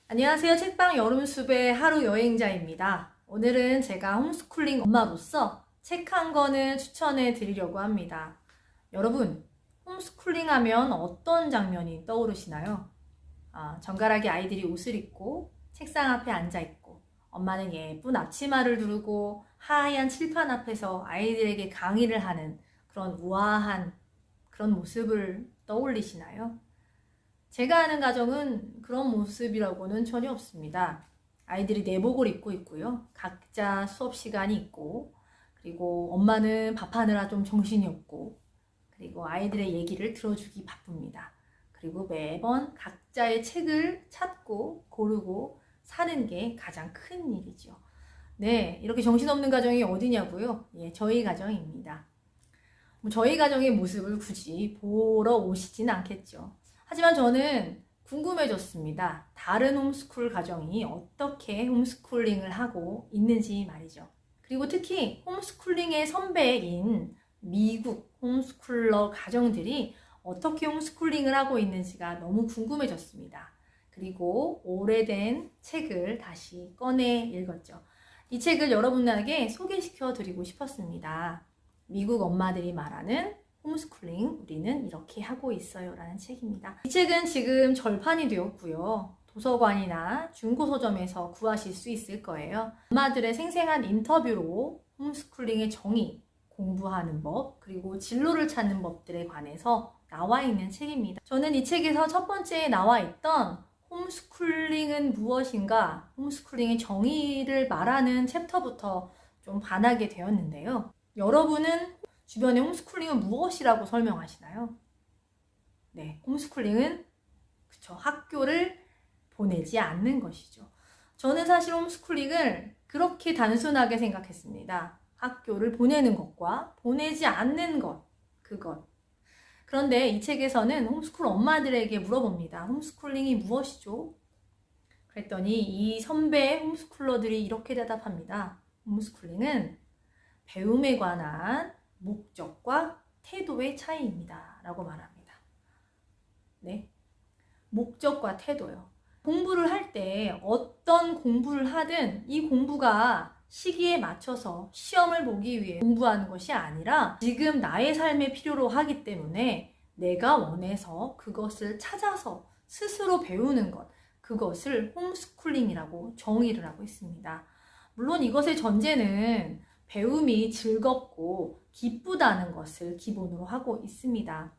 안녕하세요. 책방 여름숲의 하루 여행자입니다. 오늘은 제가 홈스쿨링 엄마로서 책 한 권을 추천해 드리려고 합니다. 여러분, 홈스쿨링 하면 어떤 장면이 떠오르시나요? 정갈하게 아이들이 옷을 입고 책상 앞에 앉아 있고 엄마는 예쁜 앞치마를 두르고 하얀 칠판 앞에서 아이들에게 강의를 하는 그런 우아한 그런 모습을 떠올리시나요? 제가 아는 가정은 그런 모습이라고는 전혀 없습니다. 아이들이 내복을 입고 있고요. 각자 수업 시간이 있고, 그리고 엄마는 밥하느라 좀 정신이 없고, 그리고 아이들의 얘기를 들어주기 바쁩니다. 그리고 매번 각자의 책을 찾고 고르고 사는 게 가장 큰 일이죠. 네, 이렇게 정신없는 가정이 어디냐고요? 예, 저희 가정입니다. 저희 가정의 모습을 굳이 보러 오시진 않겠죠. 하지만 저는 궁금해졌습니다. 다른 홈스쿨 가정이 어떻게 홈스쿨링을 하고 있는지 말이죠. 그리고 특히 홈스쿨링의 선배인 미국 홈스쿨러 가정들이 어떻게 홈스쿨링을 하고 있는지가 너무 궁금해졌습니다. 그리고 오래된 책을 다시 꺼내 읽었죠. 이 책을 여러분에게 소개시켜 드리고 싶었습니다. 미국 엄마들이 말하는 홈스쿨링 우리는 이렇게 하고 있어요 라는 책입니다. 이 책은 지금 절판이 되었고요. 도서관이나 중고서점에서 구하실 수 있을 거예요. 엄마들의 생생한 인터뷰로 홈스쿨링의 정의, 공부하는 법, 그리고 진로를 찾는 법들에 관해서 나와 있는 책입니다. 저는 이 책에서 첫 번째에 나와 있던 홈스쿨링은 무엇인가, 홈스쿨링의 정의를 말하는 챕터부터 좀 반하게 되었는데요. 여러분은 주변에 홈스쿨링은 무엇이라고 설명하시나요? 네, 홈스쿨링은 그쵸, 학교를 보내지 않는 것이죠. 저는 사실 홈스쿨링을 그렇게 단순하게 생각했습니다. 학교를 보내는 것과 보내지 않는 것, 그것. 그런데 이 책에서는 홈스쿨 엄마들에게 물어봅니다. 홈스쿨링이 무엇이죠? 그랬더니 이 선배 홈스쿨러들이 이렇게 대답합니다. 홈스쿨링은 배움에 관한 목적과 태도의 차이입니다. 라고 말합니다. 네. 목적과 태도요. 공부를 할 때 어떤 공부를 하든 이 공부가 시기에 맞춰서 시험을 보기 위해 공부하는 것이 아니라 지금 나의 삶의 필요로 하기 때문에 내가 원해서 그것을 찾아서 스스로 배우는 것, 그것을 홈스쿨링이라고 정의를 하고 있습니다. 물론 이것의 전제는 배움이 즐겁고 기쁘다는 것을 기본으로 하고 있습니다.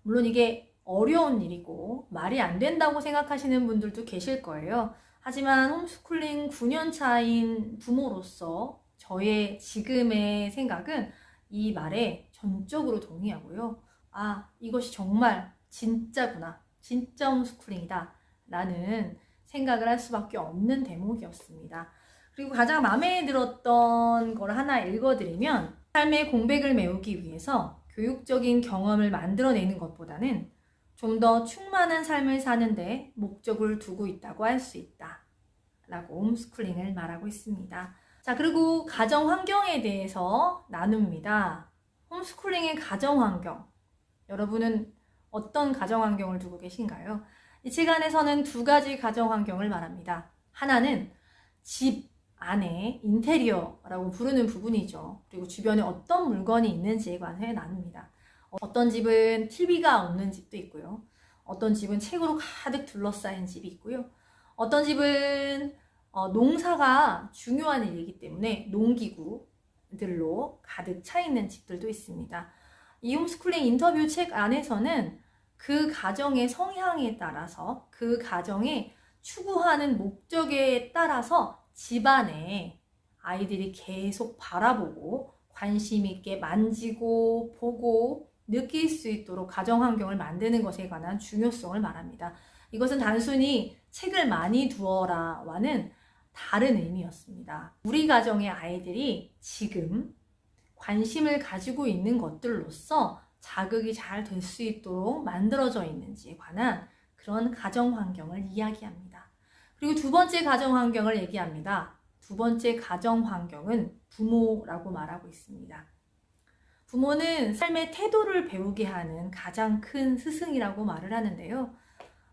물론 이게 어려운 일이고 말이 안 된다고 생각하시는 분들도 계실 거예요. 하지만 홈스쿨링 9년 차인 부모로서 저의 지금의 생각은 이 말에 전적으로 동의하고요. 이것이 정말 진짜구나. 진짜 홈스쿨링이다. 라는 생각을 할 수밖에 없는 대목이었습니다. 그리고 가장 마음에 들었던 걸 하나 읽어드리면, 삶의 공백을 메우기 위해서 교육적인 경험을 만들어내는 것보다는 좀 더 충만한 삶을 사는데 목적을 두고 있다고 할 수 있다 라고 홈스쿨링을 말하고 있습니다. 자, 그리고 가정 환경에 대해서 나눕니다. 홈스쿨링의 가정 환경, 여러분은 어떤 가정 환경을 두고 계신가요? 이 책 안에서는 두 가지 가정 환경을 말합니다. 하나는 집 안에 인테리어라고 부르는 부분이죠. 그리고 주변에 어떤 물건이 있는지에 관해 나눕니다. 어떤 집은 TV가 없는 집도 있고요. 어떤 집은 책으로 가득 둘러싸인 집이 있고요. 어떤 집은 농사가 중요한 일이기 때문에 농기구들로 가득 차 있는 집들도 있습니다. 이 홈스쿨링 인터뷰 책 안에서는 그 가정의 성향에 따라서, 그 가정의 추구하는 목적에 따라서 집안에 아이들이 계속 바라보고 관심 있게 만지고 보고 느낄 수 있도록 가정 환경을 만드는 것에 관한 중요성을 말합니다. 이것은 단순히 책을 많이 두어라와는 다른 의미였습니다. 우리 가정의 아이들이 지금 관심을 가지고 있는 것들로서 자극이 잘 될 수 있도록 만들어져 있는지에 관한 그런 가정 환경을 이야기합니다. 그리고 두 번째 가정 환경을 얘기합니다. 두 번째 가정 환경은 부모라고 말하고 있습니다. 부모는 삶의 태도를 배우게 하는 가장 큰 스승이라고 말을 하는데요.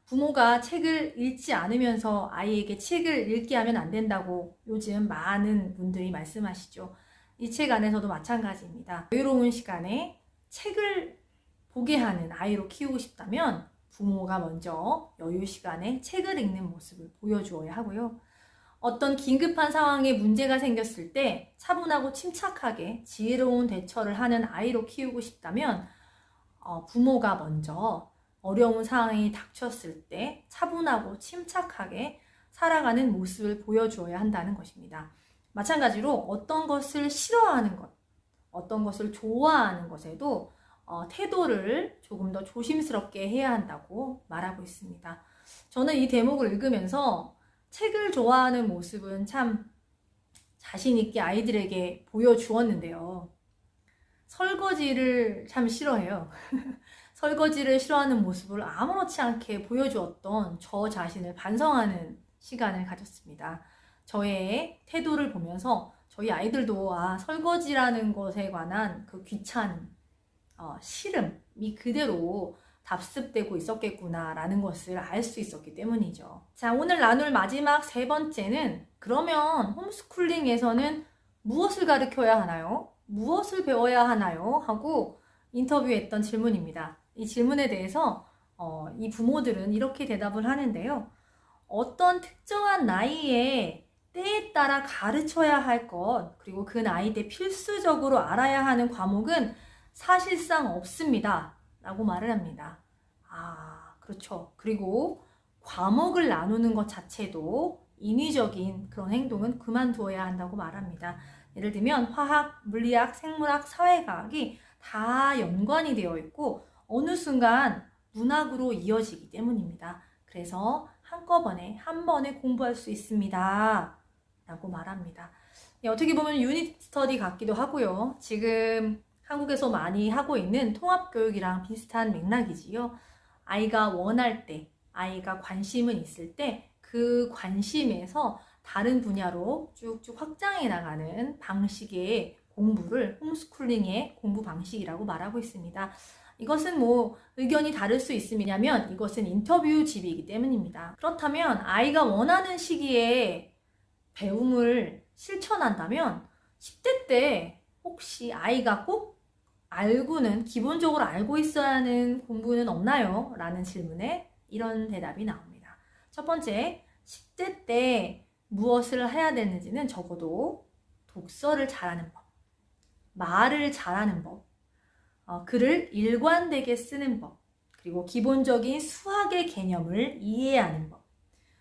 부모가 책을 읽지 않으면서 아이에게 책을 읽게 하면 안 된다고 요즘 많은 분들이 말씀하시죠. 이 책 안에서도 마찬가지입니다. 여유로운 시간에 책을 보게 하는 아이로 키우고 싶다면 부모가 먼저 여유 시간에 책을 읽는 모습을 보여주어야 하고요. 어떤 긴급한 상황에 문제가 생겼을 때 차분하고 침착하게 지혜로운 대처를 하는 아이로 키우고 싶다면 부모가 먼저 어려운 상황이 닥쳤을 때 차분하고 침착하게 살아가는 모습을 보여주어야 한다는 것입니다. 마찬가지로 어떤 것을 싫어하는 것, 어떤 것을 좋아하는 것에도 태도를 조금 더 조심스럽게 해야 한다고 말하고 있습니다. 저는 이 대목을 읽으면서 책을 좋아하는 모습은 참 자신 있게 아이들에게 보여주었는데요. 설거지를 참 싫어해요. 설거지를 싫어하는 모습을 아무렇지 않게 보여주었던 저 자신을 반성하는 시간을 가졌습니다. 저의 태도를 보면서 저희 아이들도 설거지라는 것에 관한 그 귀찮음, 싫음이 그대로 답습되고 있었겠구나라는 것을 알 수 있었기 때문이죠. 자, 오늘 나눌 마지막 세 번째는 그러면 홈스쿨링에서는 무엇을 가르쳐야 하나요? 무엇을 배워야 하나요? 하고 인터뷰했던 질문입니다. 이 질문에 대해서 이 부모들은 이렇게 대답을 하는데요. 어떤 특정한 나이에 때에 따라 가르쳐야 할 것, 그리고 그 나이 때 필수적으로 알아야 하는 과목은 사실상 없습니다. 라고 말을 합니다. 그렇죠. 그리고 과목을 나누는 것 자체도 인위적인 그런 행동은 그만두어야 한다고 말합니다. 예를 들면 화학, 물리학, 생물학, 사회과학이 다 연관이 되어 있고 어느 순간 문학으로 이어지기 때문입니다. 그래서 한꺼번에 한 번에 공부할 수 있습니다. 라고 말합니다. 어떻게 보면 유닛 스터디 같기도 하고요. 지금 한국에서 많이 하고 있는 통합교육이랑 비슷한 맥락이지요. 아이가 원할 때, 아이가 관심은 있을 때 그 관심에서 다른 분야로 쭉쭉 확장해 나가는 방식의 공부를 홈스쿨링의 공부 방식이라고 말하고 있습니다. 이것은 의견이 다를 수 있으냐면 이것은 인터뷰집이기 때문입니다. 그렇다면 아이가 원하는 시기에 배움을 실천한다면 10대 때 혹시 아이가 꼭 기본적으로 알고 있어야 하는 공부는 없나요? 라는 질문에 이런 대답이 나옵니다. 첫 번째, 10대 때 무엇을 해야 되는지는 적어도 독서를 잘하는 법, 말을 잘하는 법, 글을 일관되게 쓰는 법, 그리고 기본적인 수학의 개념을 이해하는 법,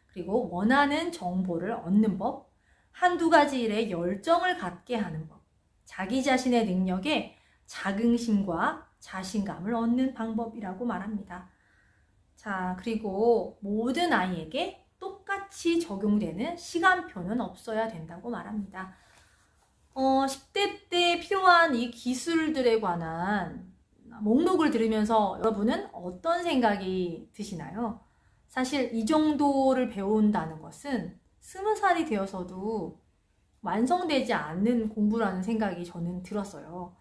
그리고 원하는 정보를 얻는 법, 한두 가지 일에 열정을 갖게 하는 법, 자기 자신의 능력에 자긍심과 자신감을 얻는 방법이라고 말합니다. 자, 그리고 모든 아이에게 똑같이 적용되는 시간표는 없어야 된다고 말합니다. 10대 때 필요한 이 기술들에 관한 목록을 들으면서 여러분은 어떤 생각이 드시나요? 사실 이 정도를 배운다는 것은 20살이 되어서도 완성되지 않는 공부라는 생각이 저는 들었어요.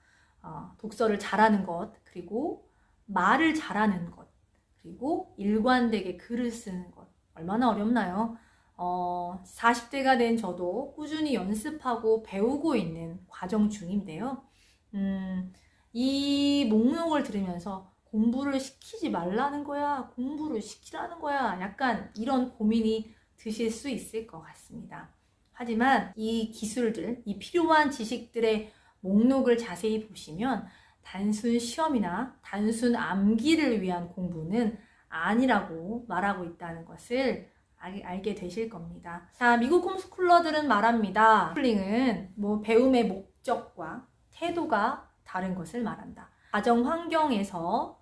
독서를 잘하는 것, 그리고 말을 잘하는 것, 그리고 일관되게 글을 쓰는 것. 얼마나 어렵나요? 40대가 된 저도 꾸준히 연습하고 배우고 있는 과정 중인데요. 이 목록을 들으면서 공부를 시키지 말라는 거야, 공부를 시키라는 거야, 약간 이런 고민이 드실 수 있을 것 같습니다. 하지만 이 기술들, 이 필요한 지식들의 목록을 자세히 보시면 단순 시험이나 단순 암기를 위한 공부는 아니라고 말하고 있다는 것을 알게 되실 겁니다. 자, 미국 홈스쿨러들은 말합니다. 홈스쿨링은 배움의 목적과 태도가 다른 것을 말한다. 가정 환경에서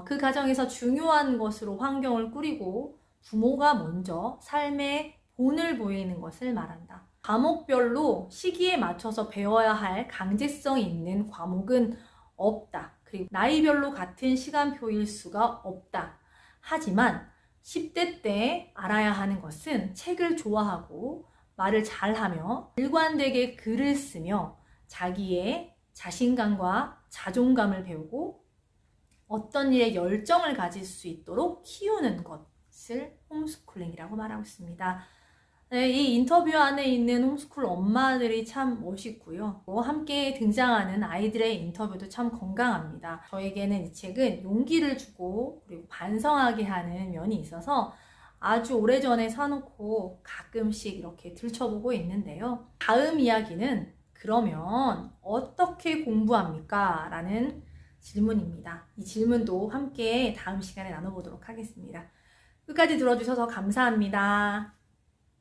그 가정에서 중요한 것으로 환경을 꾸리고 부모가 먼저 삶의 본을 보이는 것을 말한다. 과목별로 시기에 맞춰서 배워야 할 강제성이 있는 과목은 없다. 그리고 나이별로 같은 시간표일 수가 없다. 하지만 10대 때 알아야 하는 것은 책을 좋아하고 말을 잘하며 일관되게 글을 쓰며 자기의 자신감과 자존감을 배우고 어떤 일에 열정을 가질 수 있도록 키우는 것. 것을 홈스쿨링이라고 말하고 있습니다. 네, 이 인터뷰 안에 있는 홈스쿨 엄마들이 참 멋있고요. 함께 등장하는 아이들의 인터뷰도 참 건강합니다. 저에게는 이 책은 용기를 주고 그리고 반성하게 하는 면이 있어서 아주 오래전에 사놓고 가끔씩 이렇게 들춰보고 있는데요. 다음 이야기는 그러면 어떻게 공부합니까? 라는 질문입니다. 이 질문도 함께 다음 시간에 나눠보도록 하겠습니다. 끝까지 들어주셔서 감사합니다.